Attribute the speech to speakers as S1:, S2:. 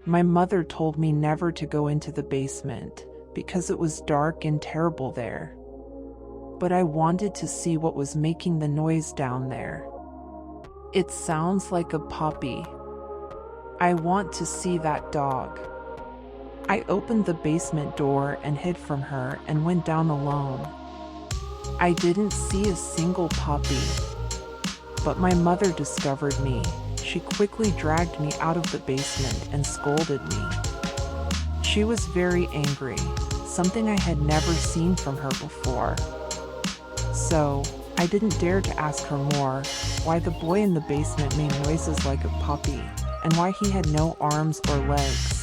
S1: My mother told me never to go into the basement because it was dark and terrible there. But I wanted to see what was making the noise down there. It sounds like a puppy. I want to see that dog. I opened the basement door and hid from her and went down alone. I didn't see a single puppy. But my mother discovered me. She quickly dragged me out of the basement and scolded me. She was very angry, something I had never seen from her before. So, I didn't dare to ask her more why the boy in the basement made noises like a puppy and why he had no arms or legs.